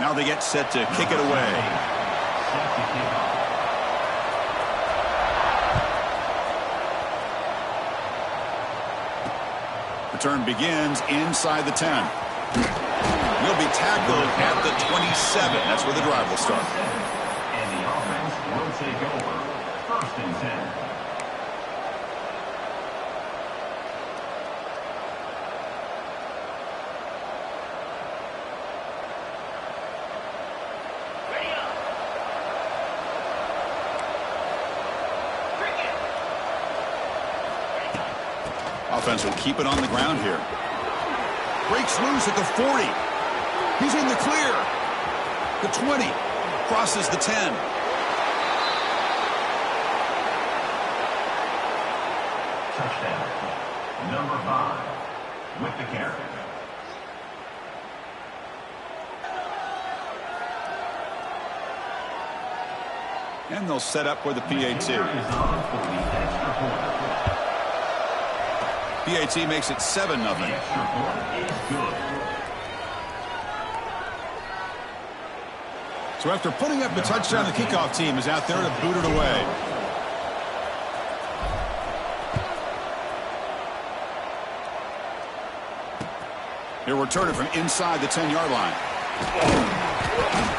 Now they get set to kick it away. Return begins inside the 10. Will be tackled at the 27. That's where the drive will start. And the offense will take over. 1st and 10. Offense will keep it on the ground here. Breaks loose at the 40. He's in the clear. The 20. Crosses the 10. Touchdown. Number 5 with the carry. And they'll set up for the PAT. PAT makes it 7-0. So after putting up the touchdown, the kickoff team is out there to boot it away. He'll return it from inside the 10-yard line.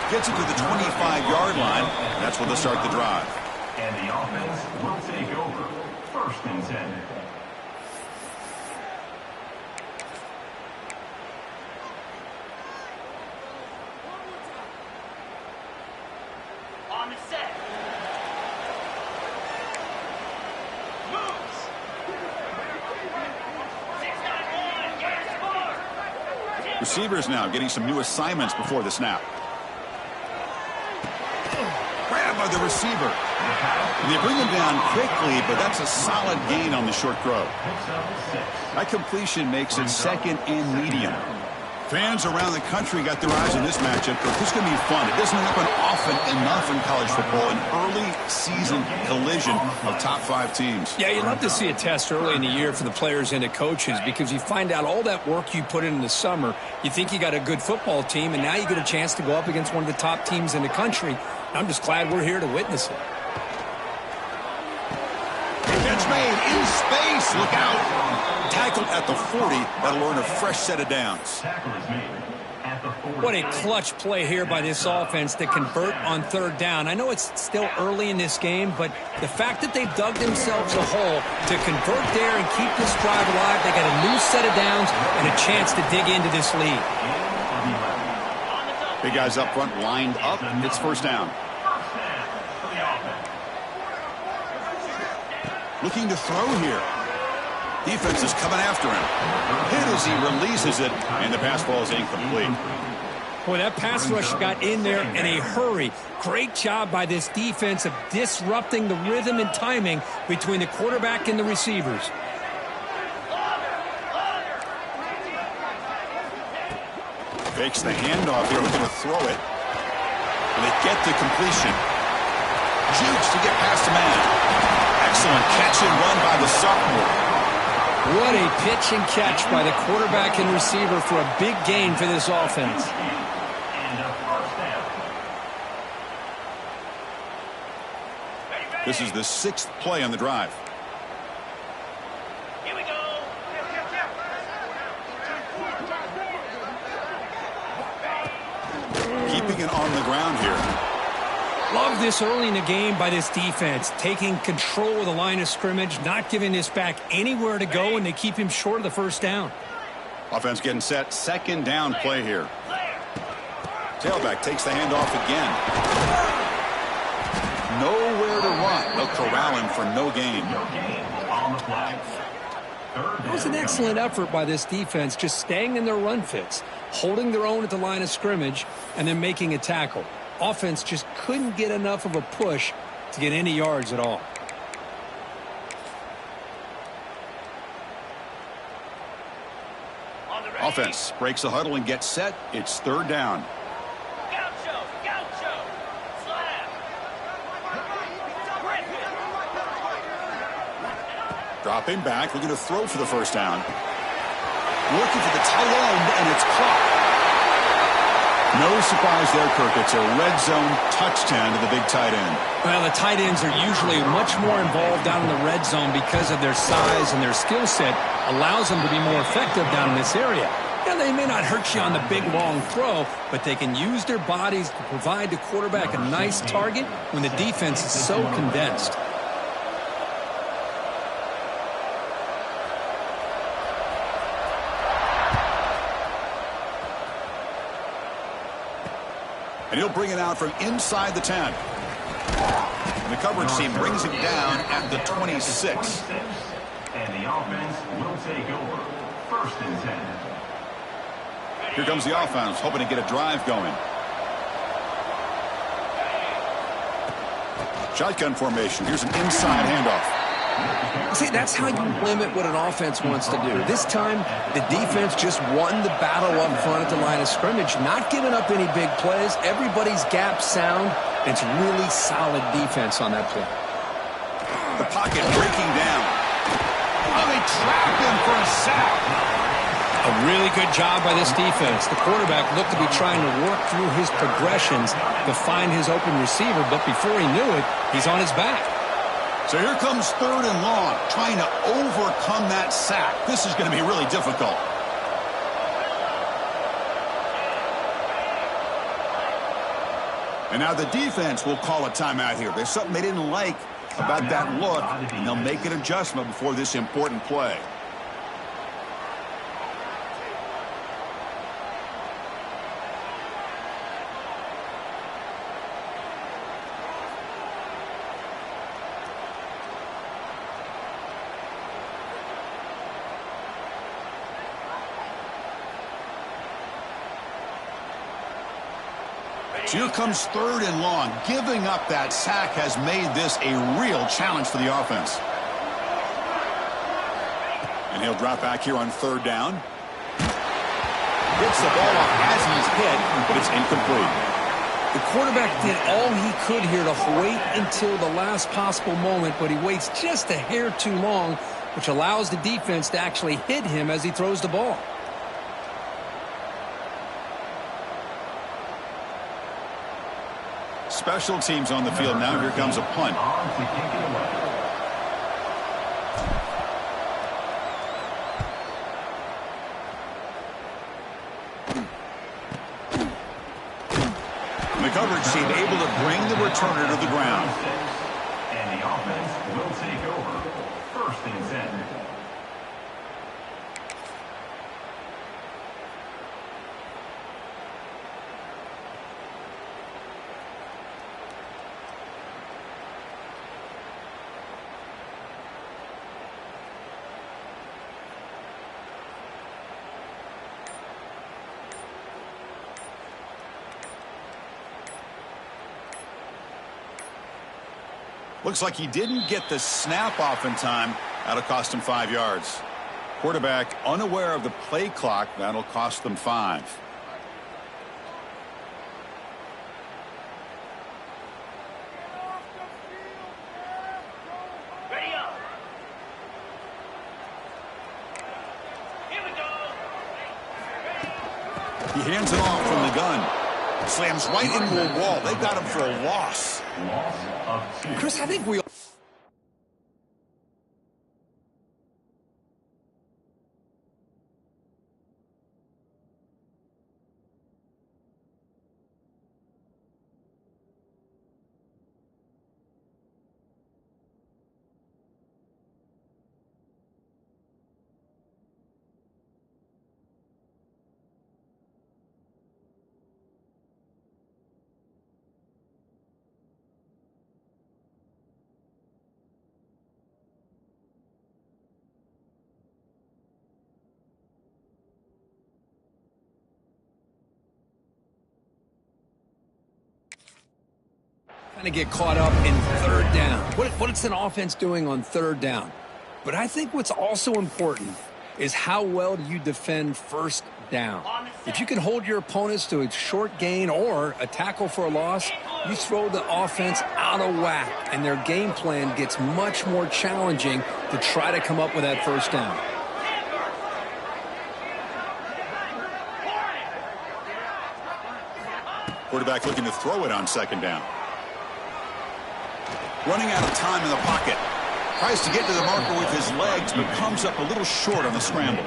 Gets it to the 25-yard line. That's where they'll start the drive. And the offense will take over. 1st and 10. Receivers now getting some new assignments before the snap. Grabbed by the receiver. And they bring him down quickly, but that's a solid gain on the short throw. That completion makes it 2nd and medium. Fans around the country got their eyes on this matchup, but this is going to be fun. It doesn't happen often enough in college football, an early season collision of top 5 teams. Yeah, you'd love to see a test early in the year for the players and the coaches, because you find out all that work you put in the summer. You think you got a good football team, and now you get a chance to go up against one of the top teams in the country. I'm just glad we're here to witness it. Catch made in space. Look out. Tackled at the 40. That'll earn a fresh set of downs. What a clutch play here by this offense to convert on 3rd down. I know it's still early in this game, but the fact that they've dug themselves a hole to convert there and keep this drive alive, they got a new set of downs and a chance to dig into this lead. Big guys up front lined up. It's 1st down. Looking to throw here. Defense is coming after him. Hit as he releases it, and the pass ball is incomplete. Boy, that pass rush got in there in a hurry. Great job by this defense of disrupting the rhythm and timing between the quarterback and the receivers. Fakes the handoff here, looking to throw it. And they get the completion. Jukes to get past the man. Excellent catch and run by the sophomore. What a pitch and catch by the quarterback and receiver for a big gain for this offense. This is the 6th play on the drive. Here we go. Keeping it on the ground here. Love this early in the game by this defense, taking control of the line of scrimmage, not giving this back anywhere to go, and they keep him short of the 1st down. Offense getting set. 2nd down play here. Tailback takes the handoff again. Nowhere to run. They'll corral him for no gain. It was an excellent effort by this defense, just staying in their run fits, holding their own at the line of scrimmage, and then making a tackle. Offense just couldn't get enough of a push to get any yards at all. Offense breaks the huddle and gets set. It's 3rd down. Dropping back, looking to throw for the 1st down. Looking for the tight end, and it's caught. No surprise there, Kirk. It's a red zone touchdown to the big tight end. Well, the tight ends are usually much more involved down in the red zone because of their size, and their skill set allows them to be more effective down in this area. Yeah, they may not hurt you on the big, long throw, but they can use their bodies to provide the quarterback a nice target when the defense is so condensed. And he'll bring it out from inside the 10. And the coverage team brings him down at the 26. And the offense will take over. 1st and 10. Here comes the offense, hoping to get a drive going. Shotgun formation. Here's an inside handoff. See, that's how you limit what an offense wants to do. This time, the defense just won the battle up front at the line of scrimmage, not giving up any big plays. Everybody's gap sound. It's really solid defense on that play. The pocket breaking down. Oh, they trapped him for a sack. A really good job by this defense. The quarterback looked to be trying to work through his progressions to find his open receiver, but before he knew it, he's on his back. So here comes 3rd and long, trying to overcome that sack. This is going to be really difficult. And now the defense will call a timeout here. There's something they didn't like about that look, and they'll make an adjustment before this important play. So here comes 3rd and long. Giving up that sack has made this a real challenge for the offense. And he'll drop back here on 3rd down. Gets the ball off as he's hit, but it's incomplete. The quarterback did all he could here to wait until the last possible moment, but he waits just a hair too long, which allows the defense to actually hit him as he throws the ball. Special teams on the field now. Here comes a punt. And the coverage team able to bring the returner to the ground. And the offense will take over. 1st and 10. Looks like he didn't get the snap off in time. That'll cost him 5 yards. Quarterback unaware of the play clock. That'll cost them 5. Ready up. Here we go. He hands it off from the gun. Slams right into a wall. They got him for a loss. Loss of 2. Chris, I think we kind of get caught up in 3rd down. What's an offense doing on 3rd down? But I think what's also important is how well do you defend 1st down. If you can hold your opponents to a short gain or a tackle for a loss, you throw the offense out of whack, and their game plan gets much more challenging to try to come up with that 1st down. Quarterback looking to throw it on second down. Running out of time in the pocket. Tries to get to the marker with his legs, but comes up a little short on the scramble.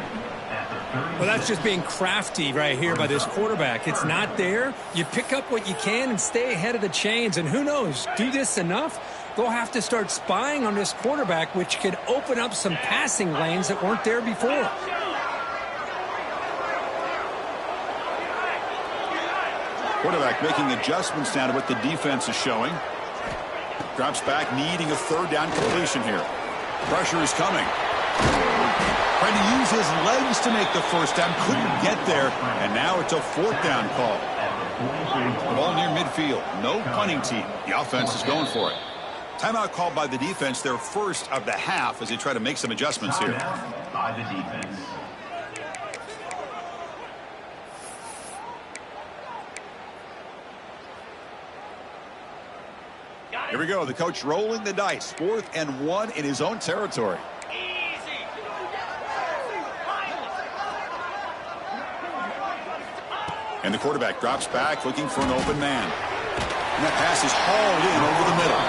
Well, that's just being crafty right here by this quarterback. It's not there. You pick up what you can and stay ahead of the chains. And who knows, do this enough, they'll have to start spying on this quarterback, which could open up some passing lanes that weren't there before. Quarterback making adjustments now to what the defense is showing. Drops back, needing a third down completion here. Pressure is coming. Trying to use his legs to make the first down. Couldn't get there, and now it's a fourth down call. The ball near midfield. No punting team. The offense is going for it. Timeout called by the defense, their first of the half, as they try to make some adjustments here. By the defense. Here we go. The coach rolling the dice. 4th and 1 in his own territory. And the quarterback drops back, looking for an open man. And that pass is hauled in over the middle.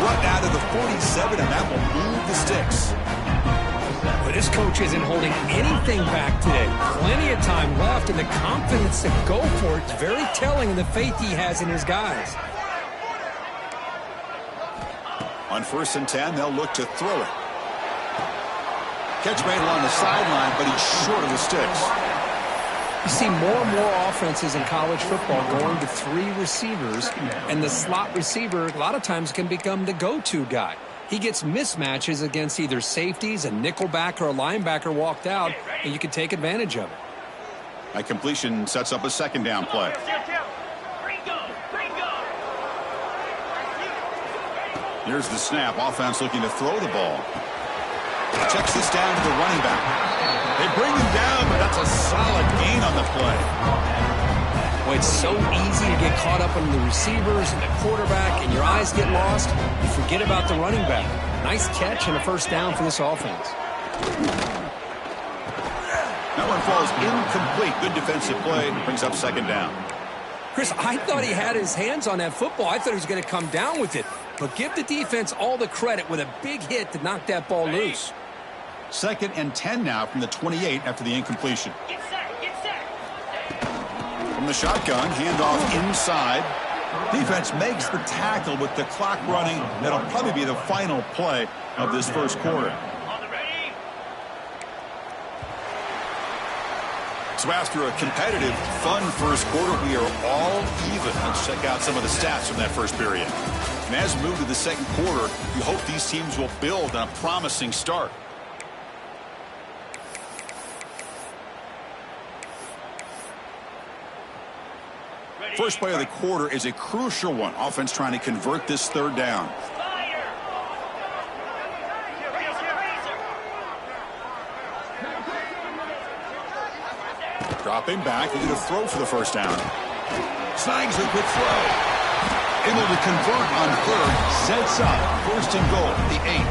Run out of the 47, and that will move the sticks. But this coach isn't holding anything back today. Plenty of time left, and the confidence to go for it is very telling in the faith he has in his guys. On 1st and 10, they'll look to throw it. Catch made along the sideline, but he's short of the sticks. You see more and more offenses in college football going to 3 receivers, and the slot receiver a lot of times can become the go-to guy. He gets mismatches against either safeties, a nickelback, or a linebacker walked out, and you can take advantage of it. That completion sets up a second down play. Here's the snap. Offense looking to throw the ball. Checks this down to the running back. They bring him down, but that's a solid gain on the play. Well, it's so easy to get caught up on the receivers and the quarterback, and your eyes get lost. You forget about the running back. Nice catch and a first down for this offense. That one falls incomplete. Good defensive play. Brings up second down. Chris, I thought he had his hands on that football. I thought he was going to come down with it. But give the defense all the credit with a big hit to knock that ball loose. 2nd and 10 now from the 28 after the incompletion. Get set, get set. From the shotgun, handoff inside. Defense makes the tackle with the clock running. That'll probably be the final play of this first quarter. On the ready. So after a competitive, fun first quarter, we are all even. Let's check out some of the stats from that first period. And as we move to the second quarter, we hope these teams will build on a promising start. First play of the quarter is a crucial one. Offense trying to convert this third down. Dropping back, looking to throw for the first down. Snags a quick throw. Able to convert on 3rd, sets up 1st and goal, the 8.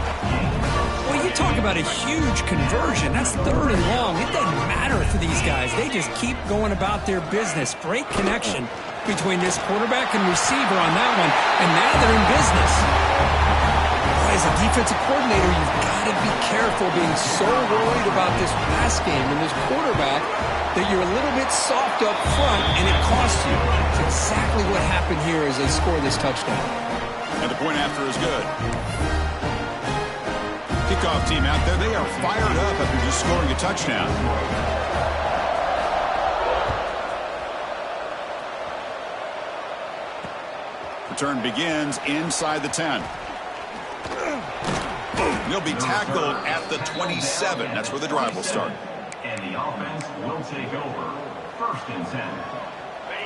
Well, you talk about a huge conversion. That's 3rd and long. It doesn't matter for these guys. They just keep going about their business. Great connection between this quarterback and receiver on that one, and now they're in business. As a defensive coordinator, you've got to be careful being so worried about this pass game and this quarterback that you're a little bit soft up front, and it costs you. It's exactly what happened here as they score this touchdown. And the point after is good. Kickoff team out there, they are fired up after just scoring a touchdown. Return begins inside the 10. He'll be tackled at the 27. That's where the drive will start. And the offense will take over. 1st and 10.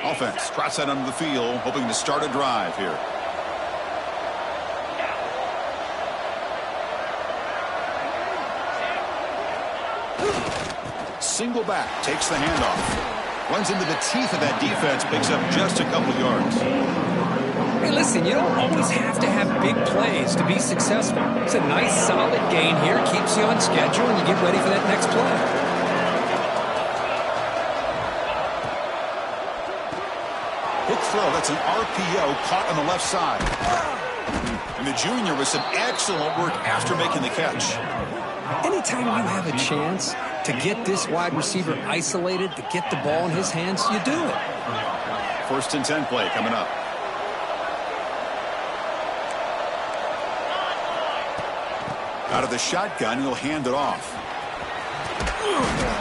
Offense trots that under the field, hoping to start a drive here. Single back, takes the handoff. Runs into the teeth of that defense, picks up just a couple yards. Hey, listen, you don't always have to have big plays to be successful. It's a nice, solid gain here. Keeps you on schedule, and you get ready for that next play. Quick throw. That's an RPO caught on the left side. And the junior with some excellent work after making the catch. Anytime you have a chance to get this wide receiver isolated, to get the ball in his hands, you do it. 1st and 10 play coming up. Out of the shotgun, he'll hand it off.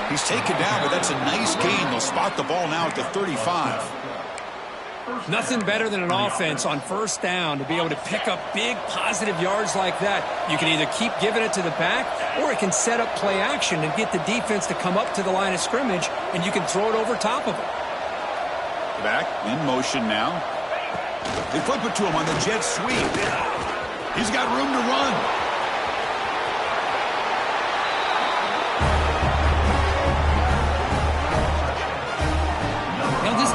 He's taken down, but that's a nice gain. They'll spot the ball now at the 35. Nothing better than an offense on 1st down to be able to pick up big positive yards like that. You can either keep giving it to the back, or it can set up play action and get the defense to come up to the line of scrimmage, and you can throw it over top of it. Back in motion now. They flip it to him on the jet sweep. He's got room to run.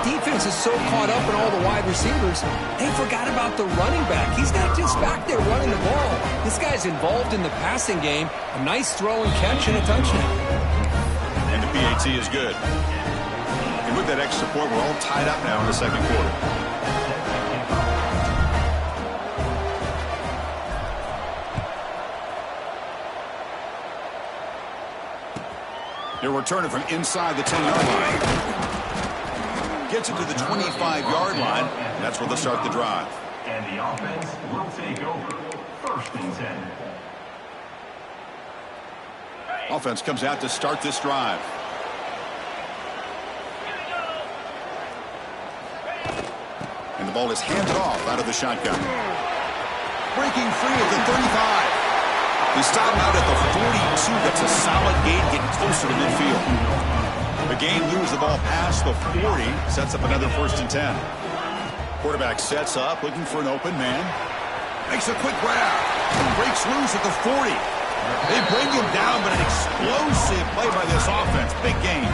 Defense is so caught up in all the wide receivers, they forgot about the running back. He's not just back there running the ball. This guy's involved in the passing game. A nice throw and catch and a touchdown. And the PAT is good. And with that extra point, we're all tied up now in the 2nd quarter. They're returning from inside the 10-yard line. Gets it to the 25-yard line. That's where they'll start the drive. And the offense will take over. 1st and 10. Offense comes out to start this drive. And the ball is handed off out of the shotgun. Breaking free at the 35. He stopped out at the 42. That's a solid gain, getting closer to midfield. The game moves the ball past the 40, sets up another 1st and 10. Quarterback sets up, looking for an open man. Makes a quick grab. Breaks loose at the 40. They bring him down, but an explosive play by this offense. Big game.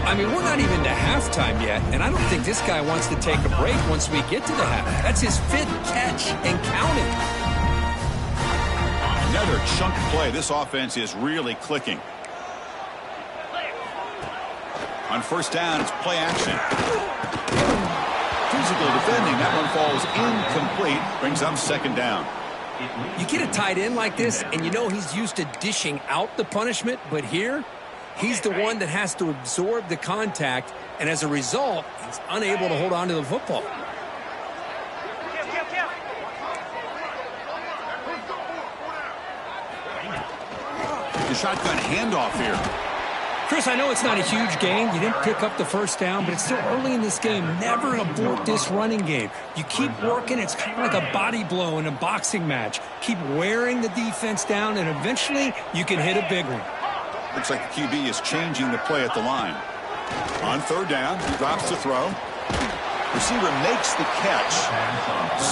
I mean, we're not even to halftime yet, and I don't think this guy wants to take a break once we get to the half. That's his 5th catch and counting. Another chunk play. This offense is really clicking. On 1st down, it's play action. Physical defending. That one falls incomplete. Brings up 2nd down. You get a tight end like this, and you know he's used to dishing out the punishment, but here, he's the one that has to absorb the contact, and as a result, he's unable to hold on to the football. The shotgun handoff here. Chris, I know it's not a huge gain. You didn't pick up the 1st down, but it's still early in this game. Never abort this running game. You keep working. It's kind of like a body blow in a boxing match. Keep wearing the defense down, and eventually you can hit a big one. Looks like the QB is changing the play at the line. On 3rd down, he drops the throw. Receiver makes the catch.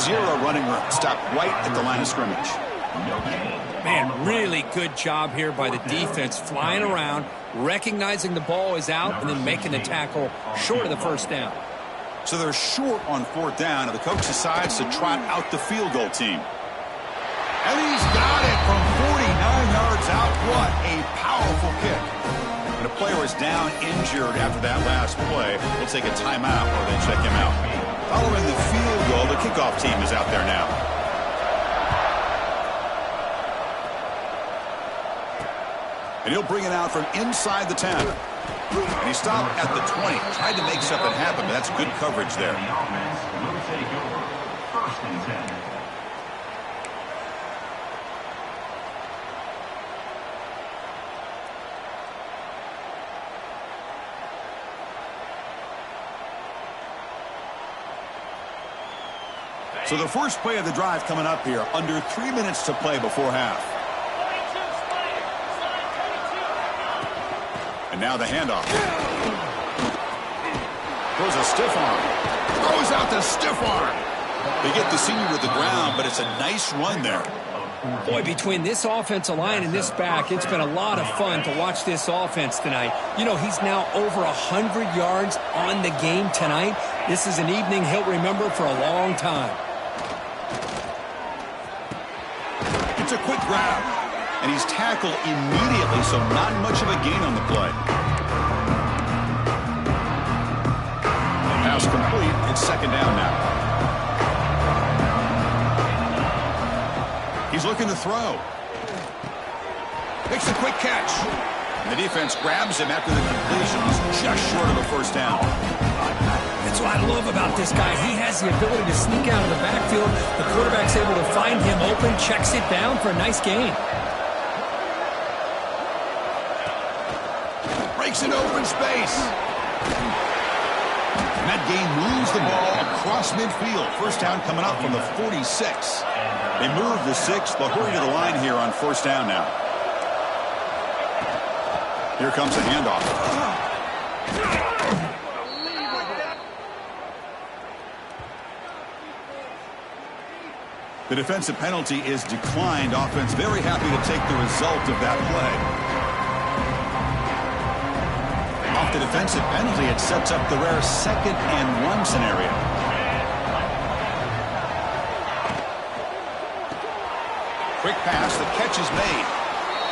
0 running room. Stop right at the line of scrimmage. Man, really good job here by the defense, flying around, recognizing the ball is out, and then making the tackle short of the 1st down. So they're short on 4th down, and the coach decides to trot out the field goal team. And he's got it from 49 yards out. What a powerful kick. And a player is down injured after that last play. We'll take a timeout or they check him out. Following the field goal, the kickoff team is out there now. And he'll bring it out from inside the 10. And he stopped at the 20. Tried to make something happen, but that's good coverage there. The offense will take over. 1st and 10. So the first play of the drive coming up here. Under 3 minutes to play before half. And now the handoff. Throws a stiff arm. Throws out the stiff arm. They get the senior to the ground, but it's a nice run there. Boy, between this offensive line and this back, it's been a lot of fun to watch this offense tonight. You know, he's now over 100 yards on the game tonight. This is an evening he'll remember for a long time. It's a quick grab. And he's tackled immediately, so not much of a gain on the play. Pass complete. second down now. He's looking to throw. Makes a quick catch. And the defense grabs him after the completion. He's just short of a first down. That's what I love about this guy. He has the ability to sneak out of the backfield. The quarterback's able to find him open, checks it down for a nice gain. Breaks into open space. And that gain moves the ball across midfield. First down coming up from the 46. They move the 6. They'll hurry to the line here on first down now. Here comes the handoff. The defensive penalty is declined. Offense very happy to take the result of that play. Off the defensive penalty, it sets up the rare 2nd and 1 scenario. Quick pass, the catch is made.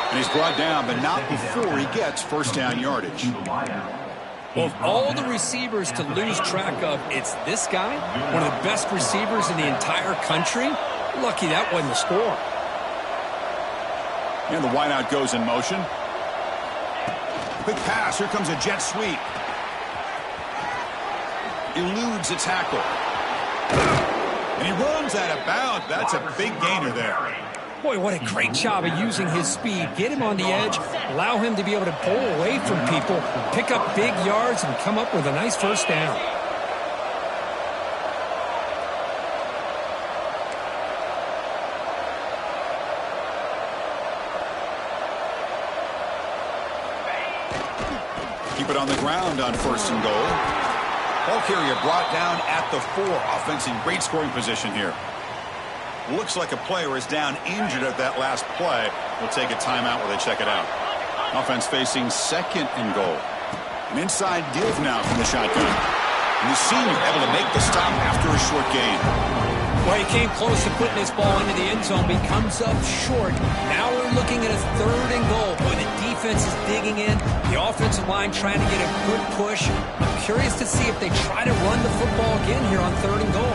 And he's brought down, but not before he gets first down yardage. Well, of all the receivers to lose track of, it's this guy, one of the best receivers in the entire country. Lucky that wasn't the score. And the wideout goes in motion. Quick pass. Here comes a jet sweep. Eludes a tackle. And he runs out of bounds. That's a big gainer there. Boy, what a great job of using his speed. Get him on the edge, allow him to be able to pull away from people, pick up big yards, and come up with a nice first down. Keep it on the ground on first and goal. Ball carrier brought down at the 4. Offense in great scoring position here. Looks like a player is down injured at that last play. We'll take a timeout while they check it out. Offense facing 2nd and goal. An inside div now from the shotgun. And the senior able to make the stop after a short gain. Well, he came close to putting this ball into the end zone, but he comes up short. Now we're looking at a 3rd and goal. Boy, the defense is digging in. The offensive line trying to get a good push. I'm curious to see if they try to run the football again here on 3rd and goal.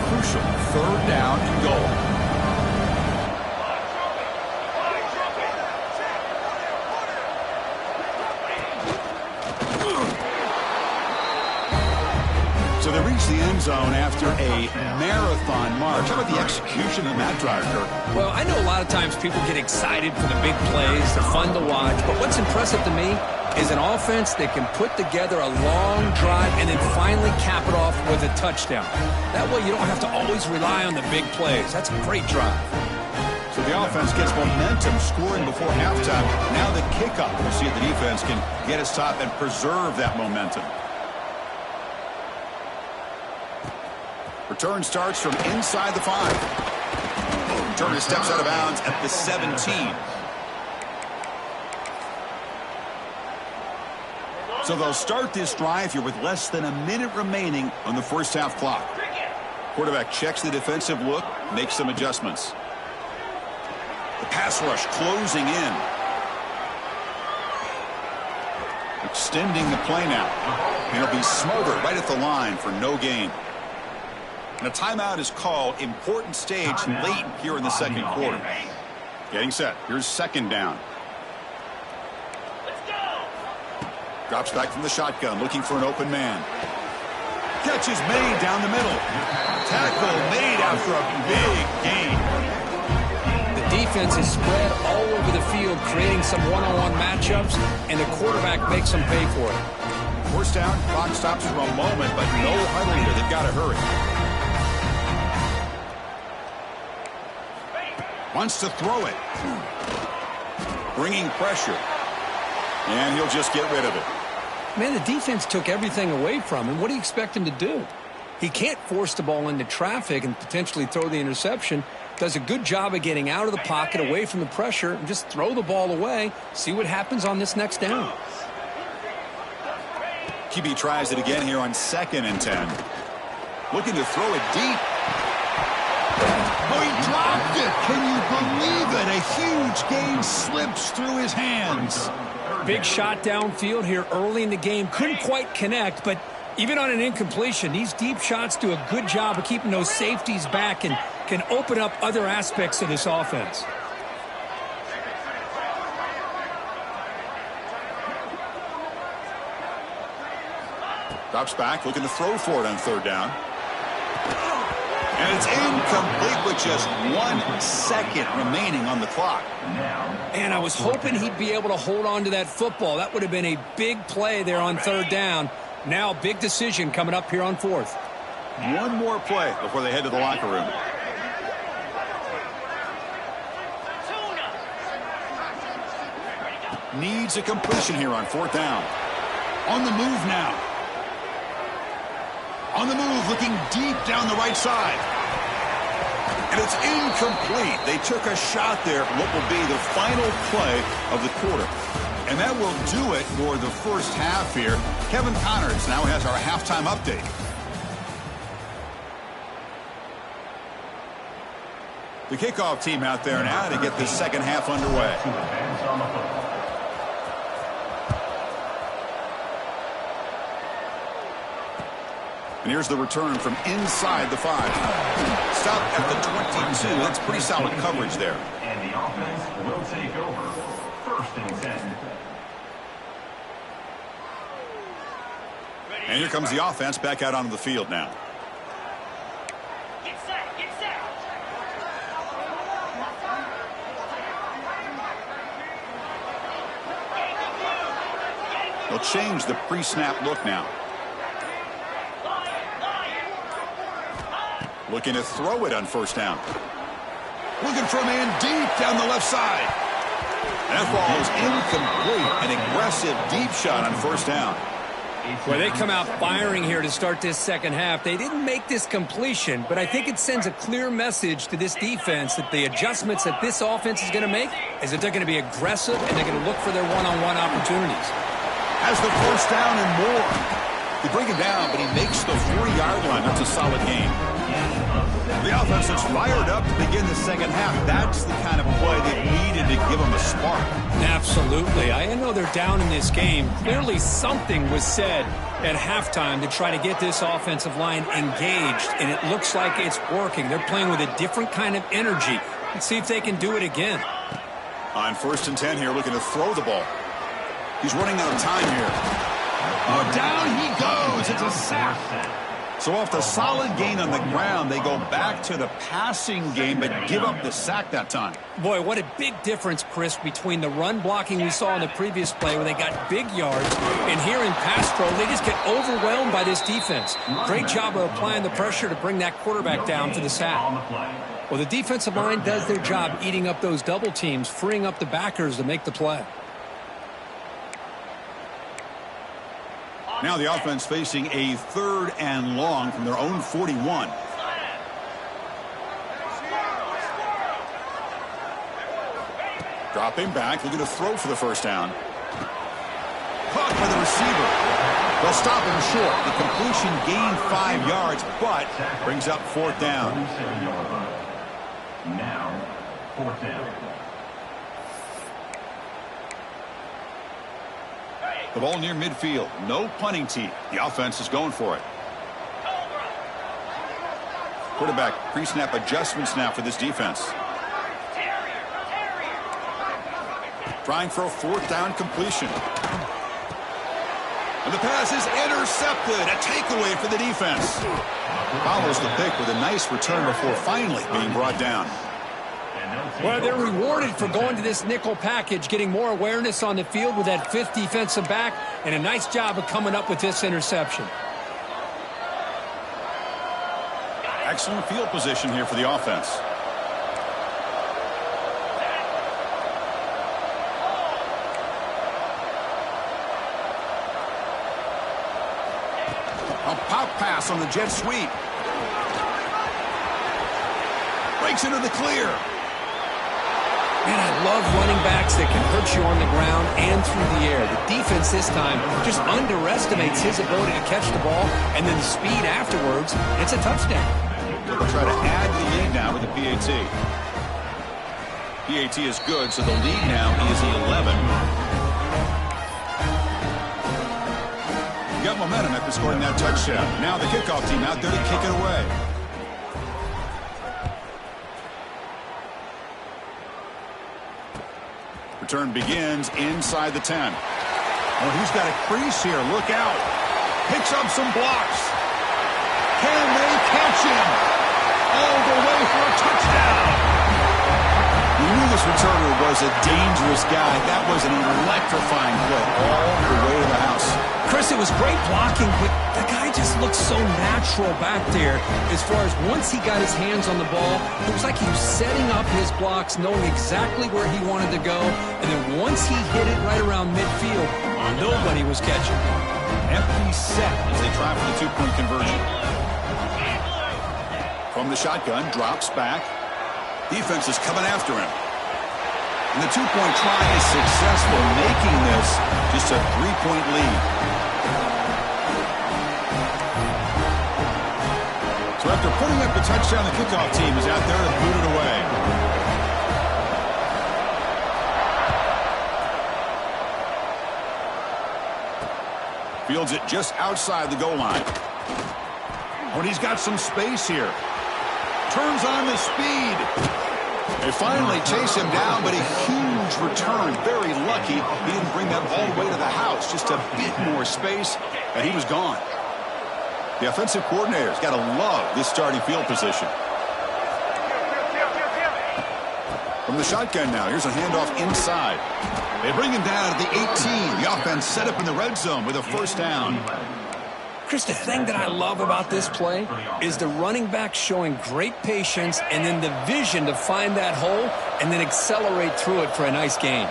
Crucial 3rd down and goal. So they reach the end zone after a marathon march. How about the execution of that drive, Kirk? Well, I know a lot of times people get excited for the big plays. They're fun to watch. But what's impressive to me is an offense that can put together a long drive and then finally cap it off with a touchdown. That way you don't have to always rely on the big plays. That's a great drive. So the offense gets momentum, scoring before halftime. Now the kickoff. We'll see if the defense can get a stop and preserve that momentum. Return starts from inside the 5. Returner steps out of bounds at the 17. So they'll start this drive here with less than a minute remaining on the first half clock. Quarterback checks the defensive look, makes some adjustments. The pass rush closing in. Extending the play now. And it'll be smothered right at the line for no gain. And a timeout is called. Important stage late here in the 2nd quarter. Getting set. Here's 2nd down. Drops back from the shotgun, looking for an open man. Catch is made down the middle. Tackle made after a big gain. The defense is spread all over the field, creating some one-on-one matchups, and the quarterback makes them pay for it. First down, clock stops for a moment, but no huddle here. They've got to hurry. Wants to throw it. Bringing pressure. And he'll just get rid of it. Man, the defense took everything away from him. What do you expect him to do? He can't force the ball into traffic and potentially throw the interception. Does a good job of getting out of the pocket, away from the pressure, and just throw the ball away. See what happens on this next down. QB tries it again here on 2nd and 10. Looking to throw it deep. Oh, he dropped it. Can you believe it? A huge gain slips through his hands. Big shot downfield here early in the game. Couldn't quite connect, but even on an incompletion, these deep shots do a good job of keeping those safeties back and can open up other aspects of this offense. Drops back, looking to throw for it on third down. And it's incomplete with just 1 second remaining on the clock. And I was hoping he'd be able to hold on to that football. That would have been a big play there on third down. Now, big decision coming up here on fourth. One more play before they head to the locker room. Needs a completion here on fourth down. On the move now. On the move, looking deep down the right side. And it's incomplete. They took a shot there for what will be the final play of the quarter. And that will do it for the first half here. Kevin Connors now has our halftime update. The kickoff team out there now to get this second half underway. And here's the return from inside the 5. Stop at the 22. That's pretty solid coverage there. And the offense will take over. First and 10. And here comes the offense back out onto the field now. Get set, get set. They'll change the pre-snap look now. Looking to throw it on first down. Looking for a man deep down the left side. That ball is incomplete. An aggressive deep shot on first down. Well, they come out firing here to start this second half. They didn't make this completion, but I think it sends a clear message to this defense that the adjustments that this offense is going to make is that they're going to be aggressive and they're going to look for their one-on-one opportunities. Has the first down and more. They bring him down, but he makes the 4-yard line. That's a solid game. The offense is fired up to begin the second half. That's the kind of play they needed to give them a spark. Absolutely. I know they're down in this game. Clearly something was said at halftime to try to get this offensive line engaged, and it looks like it's working. They're playing with a different kind of energy. Let's see if they can do it again. On first and 10 here, looking to throw the ball. He's running out of time here. Oh, down he goes. It's a sack. So off the solid gain on the ground, they go back to the passing game, but give up the sack that time. Boy, what a big difference, Chris, between the run blocking we saw in the previous play where they got big yards, and here in pass pro, they just get overwhelmed by this defense. Great job of applying the pressure to bring that quarterback down to the sack. Well, the defensive line does their job eating up those double teams, freeing up the backers to make the play. Now the offense facing a 3rd and long from their own 41. Dropping back, looking to throw for the first down. Caught by the receiver. They'll stop him short. The completion gained 5 yards, but brings up 4th down. Now, 4th down. The ball near midfield. No punting tee. The offense is going for it. Quarterback pre-snap adjustments now for this defense. Trying for a 4th down completion. And the pass is intercepted. A takeaway for the defense. Follows the pick with a nice return before finally being brought down. Well, they're rewarded for going to this nickel package, getting more awareness on the field with that 5th defensive back, and a nice job of coming up with this interception. Excellent field position here for the offense. A pop pass on the jet sweep. Breaks into the clear. Man, I love running backs that can hurt you on the ground and through the air. The defense this time just underestimates his ability to catch the ball, and then the speed afterwards, it's a touchdown. They'll try to add the lead now with the PAT. PAT is good, so the lead now is 11. You got momentum after scoring that touchdown. Now the kickoff team out there to kick it away. Return begins inside the 10. Oh, he's got a crease here. Look out. Picks up some blocks. Can they catch him? All the way for a touchdown. We knew this returner was a dangerous guy. That was an electrifying play all the way to the house. Chris, it was great blocking, but the guy just looked so natural back there. As far as once he got his hands on the ball, it was like he was setting up his blocks, knowing exactly where he wanted to go. And then once he hit it right around midfield, nobody was catching. Empty set as they try for the two-point conversion. From the shotgun, drops back. Defense is coming after him. And the two-point try is successful, making this just a three-point lead. So after putting up the touchdown, the kickoff team is out there to boot it away. Fields it just outside the goal line. When he's got some space here. Turns on the speed. They finally chase him down, but a huge return. Very lucky he didn't bring that all the way to the house. Just a bit more space, and he was gone. The offensive coordinator's got to love this starting field position. From the shotgun now, here's a handoff inside. They bring him down at the 18. The offense set up in the red zone with a first down. Chris, the thing that I love about this play is the running back showing great patience and then the vision to find that hole and then accelerate through it for a nice gain.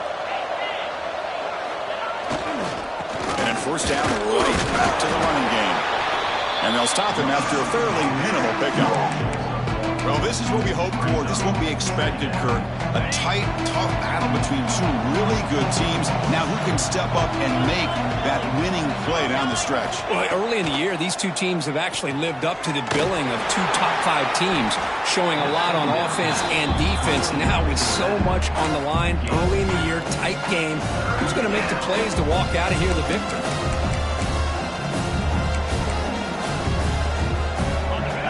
And then first down right back to the running game. And they'll stop him after a fairly minimal pickup. Well, this is what we hope for. This won't be expected, Kirk. A tight, tough battle between two really good teams. Now who can step up and make that winning play down the stretch? Well, early in the year, these two teams have actually lived up to the billing of two top-5 teams, showing a lot on offense and defense. Now with so much on the line, early in the year, tight game, who's going to make the plays to walk out of here the victor?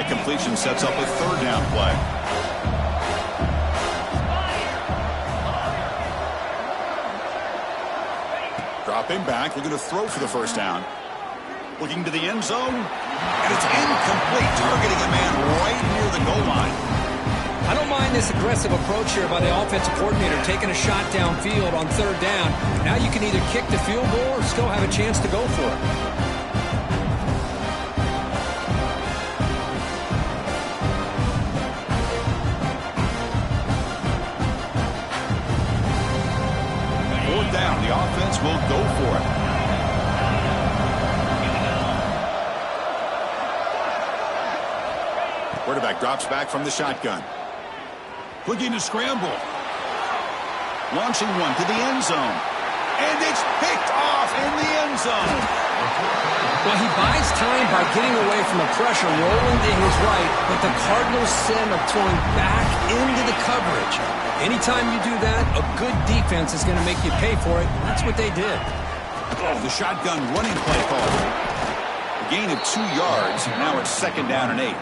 Completion sets up a third down play. Dropping back, looking to throw for the first down. Looking to the end zone, and it's incomplete, targeting a man right near the goal line. I don't mind this aggressive approach here by the offensive coordinator, taking a shot downfield on third down. Now you can either kick the field goal or still have a chance to go for it. Down, the offense will go for it. Quarterback drops back from the shotgun. Looking to scramble. Launching one to the end zone. And it's picked off in the end zone. Well, he buys time by getting away from the pressure, rolling to his right, but the Cardinals' sin of throwing back into the coverage. Anytime you do that, a good defense is going to make you pay for it. That's what they did. Oh, the shotgun running play call. A gain of 2 yards. Now it's second down and 8.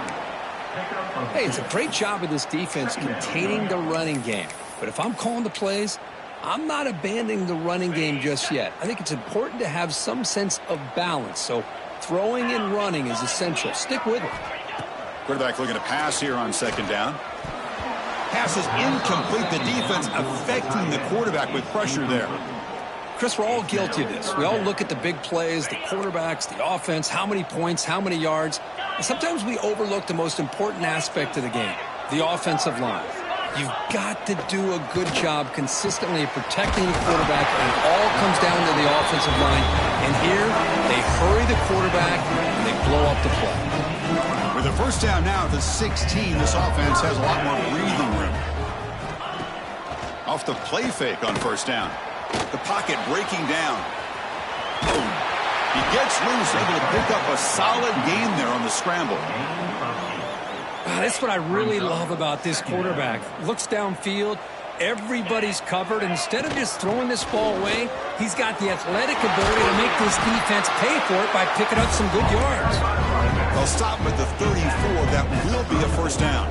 Hey, it's a great job of this defense containing the running game. But if I'm calling the plays, I'm not abandoning the running game just yet. I think it's important to have some sense of balance. So throwing and running is essential. Stick with it. Quarterback looking to pass here on second down. Pass is incomplete. The defense affecting the quarterback with pressure there. Chris, we're all guilty of this. We all look at the big plays, the quarterbacks, the offense, how many points, how many yards. And sometimes we overlook the most important aspect of the game, the offensive line. You've got to do a good job consistently of protecting the quarterback, and it all comes down to the offensive line. And here, they hurry the quarterback, and they blow up the play. With a first down now at the 16, this offense has a lot more breathing room. Off the play fake on first down. The pocket breaking down. Boom. He gets loose, able to pick up a solid gain there on the scramble. That's what I really love about this quarterback. Looks downfield. Everybody's covered. Instead of just throwing this ball away, he's got the athletic ability to make this defense pay for it by picking up some good yards. They'll stop him at the 34. That will be a first down.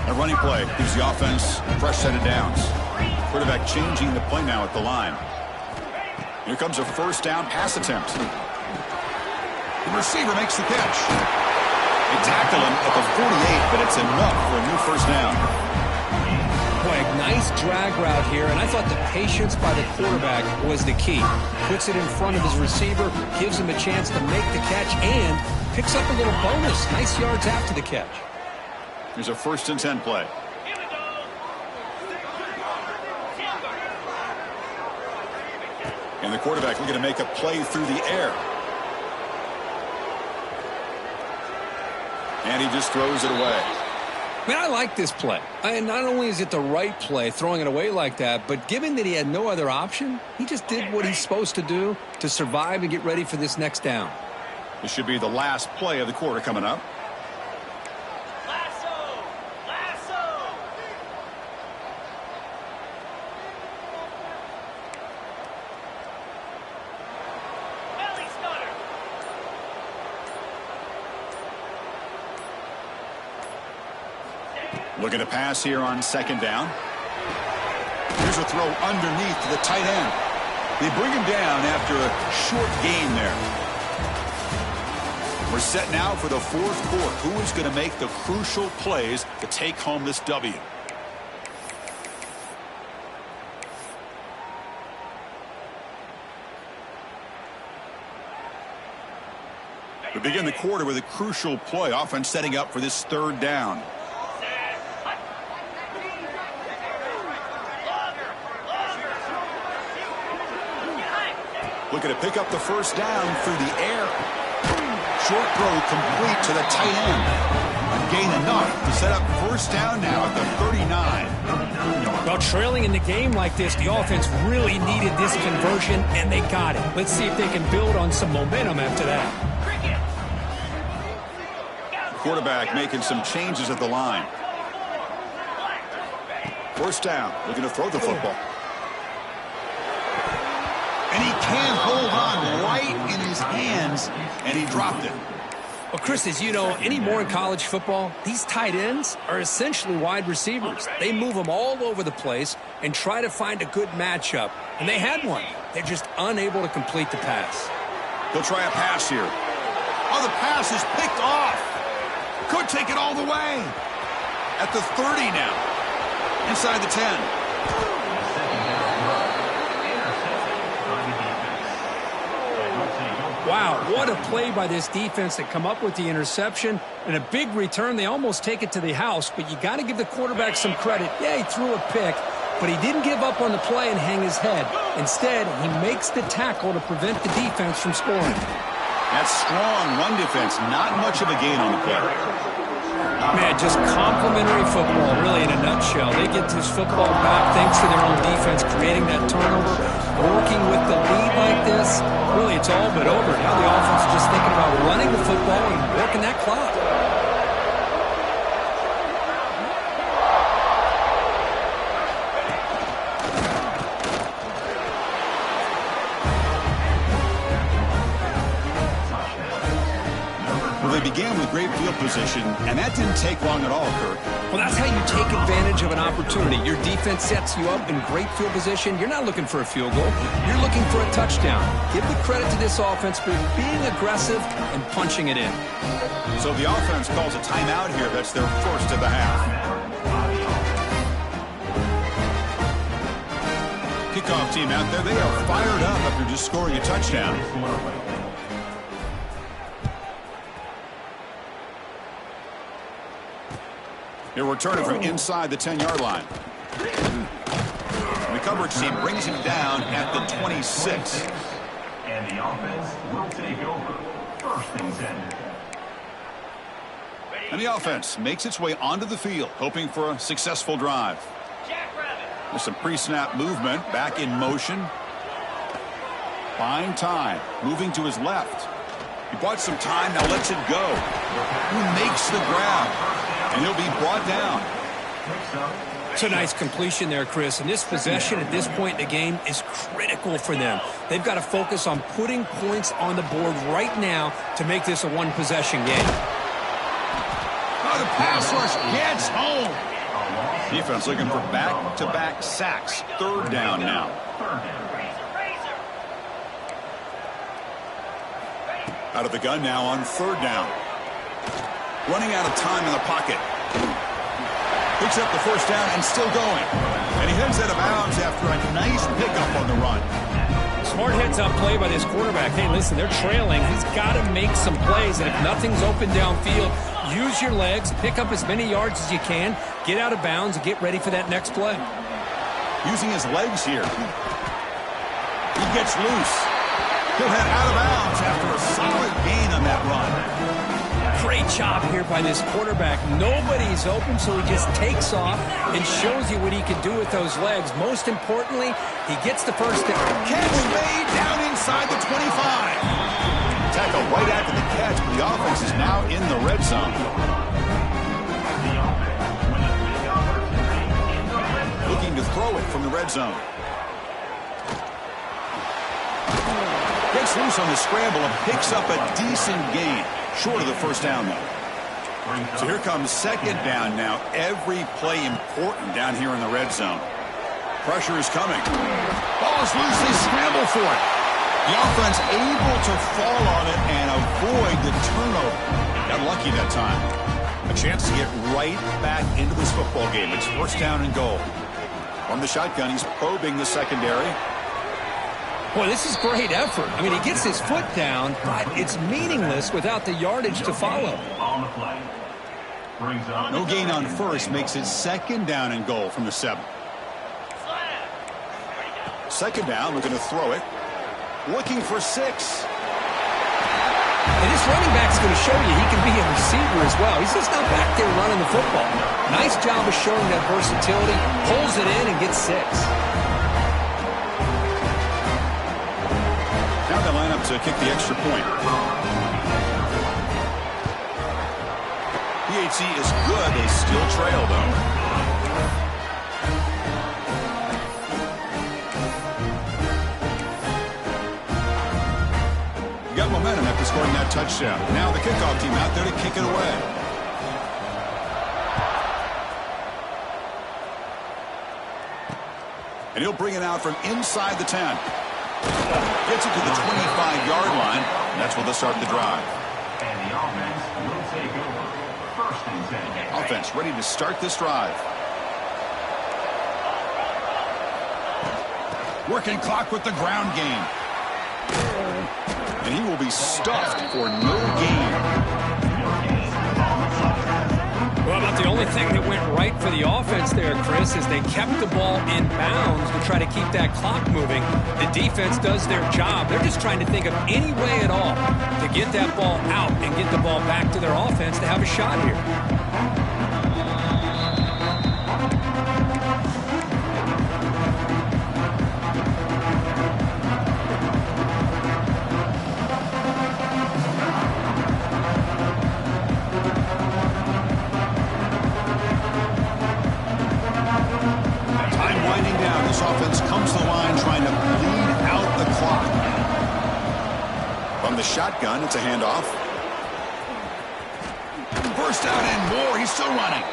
A running play gives the offense a fresh set of downs. Quarterback changing the play now at the line. Here comes a first down pass attempt. The receiver makes the catch. They tackle him at the 48, but it's enough for a new first down. Boy, a nice drag route here, and I thought the patience by the quarterback was the key. Puts it in front of his receiver, gives him a chance to make the catch, and picks up a little bonus. Nice yards after the catch. Here's a 1st and 10 play. And the quarterback looking to make a play through the air. And he just throws it away. Man, I like this play. And not only is it the right play, throwing it away like that, but given that he had no other option, he just did what he's supposed to do to survive and get ready for this next down. This should be the last play of the quarter coming up. Looking to pass here on 2nd down. Here's a throw underneath to the tight end. They bring him down after a short gain there. We're set now for the 4th quarter. Who is going to make the crucial plays to take home this W? We begin the quarter with a crucial play. Offense setting up for this 3rd down. Looking to pick up the first down through the air. Short throw complete to the tight end. A gain enough to set up first down now at the 39. Well, trailing in the game like this, the offense really needed this conversion, and they got it. Let's see if they can build on some momentum after that. Quarterback making some changes at the line. First down, looking to throw the football. And he can't hold on right in his hands, and he dropped it. Well, Chris, as you know, anymore in college football, these tight ends are essentially wide receivers. They move them all over the place and try to find a good matchup. And they had one. They're just unable to complete the pass. They'll try a pass here. Oh, the pass is picked off. Could take it all the way. At the 30 now. Inside the 10. Wow, what a play by this defense to come up with the interception and a big return. They almost take it to the house, but you got to give the quarterback some credit. Yeah, he threw a pick, but he didn't give up on the play and hang his head. Instead, he makes the tackle to prevent the defense from scoring. That's strong run defense. Not much of a gain on the play. Man, just complimentary football, really, in a nutshell. They get this football back thanks to their own defense, creating that turnover, working with the lead like this. Really, it's all but over. Now the offense is just thinking about running the football and working that clock. They began with great field position, and that didn't take long at all, Kirk. Well, that's how you take advantage of an opportunity. Your defense sets you up in great field position. You're not looking for a field goal. You're looking for a touchdown. Give the credit to this offense for being aggressive and punching it in. So the offense calls a timeout here. That's their first of the half. Kickoff team out there. They are fired up after just scoring a touchdown. He'll return it from inside the 10-yard line. The coverage team brings him down at the 26. And the offense will take over. 1st and 10. And the offense makes its way onto the field, hoping for a successful drive. There's some pre-snap movement, back in motion. Buying time, moving to his left. He bought some time, now lets it go. He makes the grab, and he'll be brought down. It's a nice completion there, Chris. And this possession at this point in the game is critical for them. They've got to focus on putting points on the board right now to make this a one-possession game. Oh, the pass rush gets home. Defense looking for back-to-back sacks. Third down now. Out of the gun now on third down. Running out of time in the pocket. Picks up the first down and still going. And he heads out of bounds after a nice pickup on the run. Smart heads-up play by this quarterback. Hey, listen, they're trailing. He's got to make some plays. And if nothing's open downfield, use your legs, pick up as many yards as you can, get out of bounds, and get ready for that next play. Using his legs here. He gets loose. He'll head out of bounds after a solid gain on that run. Great job here by this quarterback. Nobody's open, so he just takes off and shows you what he can do with those legs. Most importantly, he gets the first down. Catch made down inside the 25. Tackle right after the catch, but the offense is now in the red zone. Looking to throw it from the red zone. Gets loose on the scramble and picks up a decent gain. Short of the first down, though. So here comes second down now. Every play important down here in the red zone. Pressure is coming. Ball is loose. They scramble for it. The offense able to fall on it and avoid the turnover. Got lucky that time. A chance to get right back into this football game. It's first down and goal. From the shotgun, he's probing the secondary. Boy, this is great effort. I mean, he gets his foot down, but it's meaningless without the yardage to follow. No gain on first makes it second down and goal from the 7. Second down, looking to throw it. Looking for 6. And this running back's going to show you he can be a receiver as well. He's just not back there running the football. Nice job of showing that versatility. Pulls it in and gets 6. Now they line up to kick the extra point. PHC is good. They still trail, though. You got momentum after scoring that touchdown. Now the kickoff team out there to kick it away. And he'll bring it out from inside the 10. Gets it to the 25-yard line. And that's where they'll start the drive. And the offense will take over. First and 10. Offense ready to start this drive. Working clock with the ground game. And he will be stuffed for no gain. Well, about the only thing that went right for the offense there, Chris, is they kept the ball in bounds to try to keep that clock moving. The defense does their job. They're just trying to think of any way at all to get that ball out and get the ball back to their offense to have a shot here. Offense comes to the line trying to bleed out the clock. From the shotgun, it's a handoff. Burst out and more. He's still running.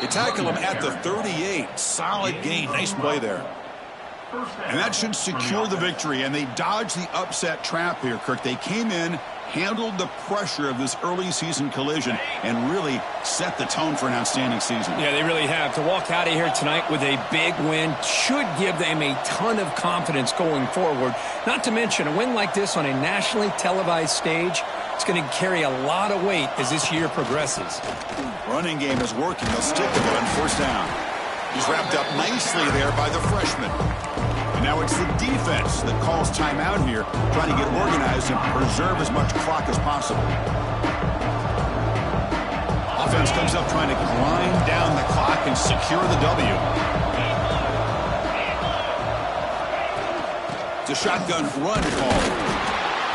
They tackle him at the 38. Solid gain. Nice play there. And that should secure the victory. And they dodged the upset trap here, Kirk. They came in, handled the pressure of this early season collision, and really set the tone for an outstanding season. Yeah, they really have. To walk out of here tonight with a big win should give them a ton of confidence going forward. Not to mention, a win like this on a nationally televised stage, it's going to carry a lot of weight as this year progresses. Running game is working. They'll stick with it on first down. He's wrapped up nicely there by the freshman. And now it's the defense that calls timeout here, trying to get organized and preserve as much clock as possible. Offense comes up trying to grind down the clock and secure the W. It's a shotgun run call.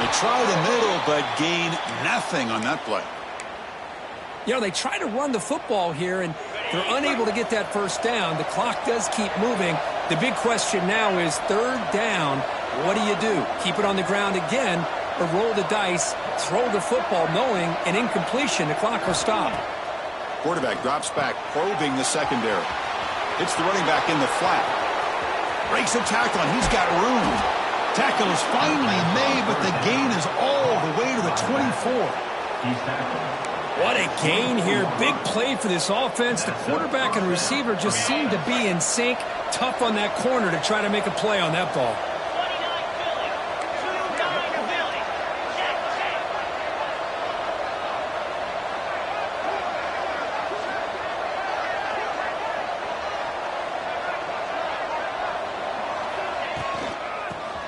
They try the middle, but gain nothing on that play. You know, they try to run the football here, and they're unable to get that first down. The clock does keep moving. The big question now is third down. What do you do? Keep it on the ground again, or roll the dice, throw the football, knowing an incompletion, the clock will stop. Quarterback drops back, probing the secondary. Hits the running back in the flat. Breaks a tackle, and he's got room. Tackle is finally made, but the gain is all the way to the 24. He's tackled. What a gain here. Big play for this offense. The quarterback and receiver just seem to be in sync. Tough on that corner to try to make a play on that ball. 29 Philly. 29 Philly. Check, check.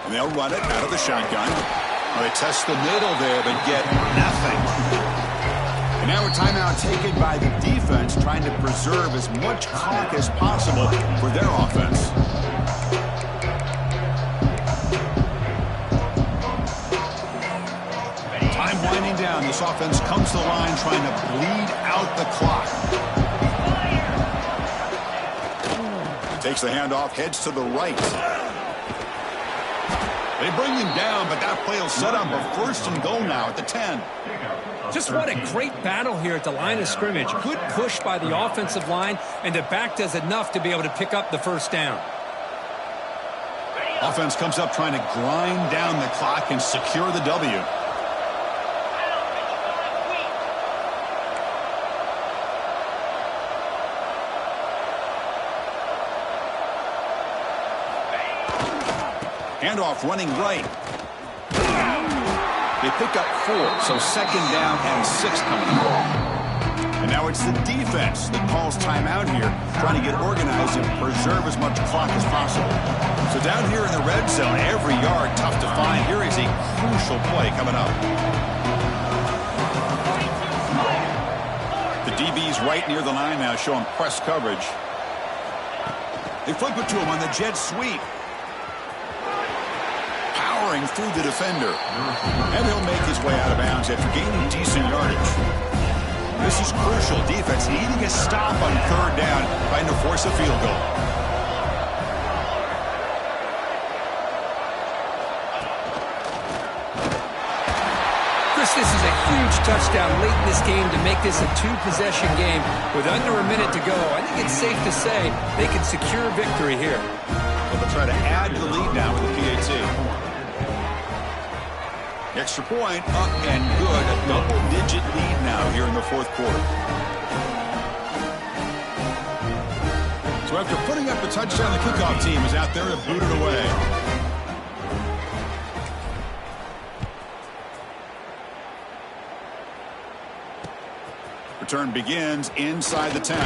And they'll run it out of the shotgun. Well, they test the middle there, but get nothing. And now a timeout taken by the defense, trying to preserve as much clock as possible for their offense. Time winding down. This offense comes to the line trying to bleed out the clock. Takes the handoff, heads to the right. They bring him down, but that play will set up a first and goal now at the 10. Just what a great battle here at the line of scrimmage. Good push by the offensive line, and the back does enough to be able to pick up the first down. Offense comes up trying to grind down the clock and secure the W. Handoff running right. They pick up 4, so second down and 6 coming up. And now it's the defense that calls timeout here, trying to get organized and preserve as much clock as possible. So down here in the red zone, every yard tough to find. Here is a crucial play coming up. The DB's right near the line now, showing press coverage. They flip it to him on the jet sweep. Through the defender, and he'll make his way out of bounds after gaining decent yardage. This is crucial. Defense needing a stop on third down, trying to force a field goal. Chris, this is a huge touchdown late in this game to make this a 2-possession game with under a minute to go. I think it's safe to say they can secure victory here. Well, they'll try to add to the lead now with the PAT. Extra point up and good. A double-digit lead now here in the fourth quarter. So after putting up the touchdown, the kickoff team is out there to boot it away. Return begins inside the 10.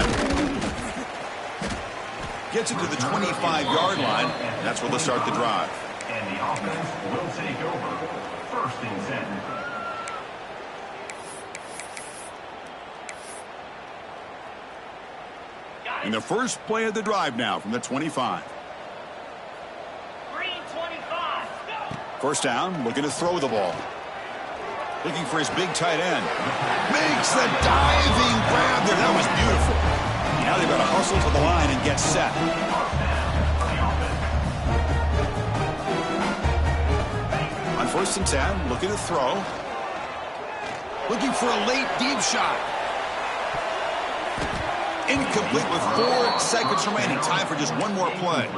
Gets it to the 25-yard line. That's where they'll start the drive. And the offense will take over. First and 10. In the first play of the drive now from the 25. Green 25. First down, looking to throw the ball. Looking for his big tight end. Makes the diving grab there. That was beautiful. Now they've got to hustle to the line and get set. On first and 10, looking to throw. Looking for a late deep shot. Incomplete with 4 seconds remaining. Time for just one more play.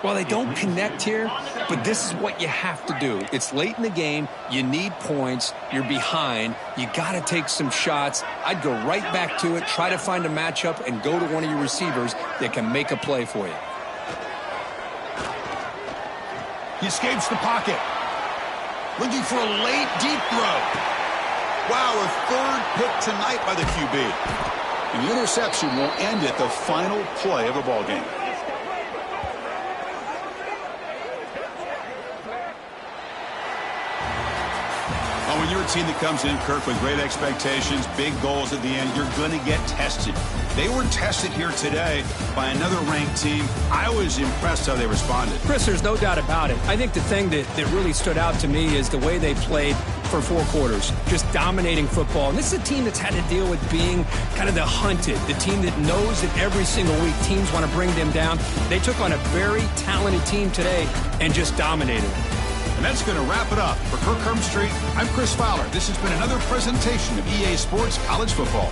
Well, they don't connect here, but this is what you have to do. It's late in the game. You need points. You're behind. You got to take some shots. I'd go right back to it, try to find a matchup, and go to one of your receivers that can make a play for you. He escapes the pocket. Looking for a late deep throw. Wow, a third pick tonight by the QB. And the interception will end it, the final play of the ball game. Well, we When you're a team that comes in, Kirk, with great expectations, big goals at the end, you're going to get tested. They were tested here today by another ranked team. I was impressed how they responded. Chris, there's no doubt about it. I think the thing that really stood out to me is the way they played for 4 quarters, just dominating football. And this is a team that's had to deal with being kind of the hunted, the team that knows that every single week teams want to bring them down. They took on a very talented team today and just dominated. And that's going to wrap it up. For Kirk Street, I'm Chris Fowler. This has been another presentation of EA Sports College Football.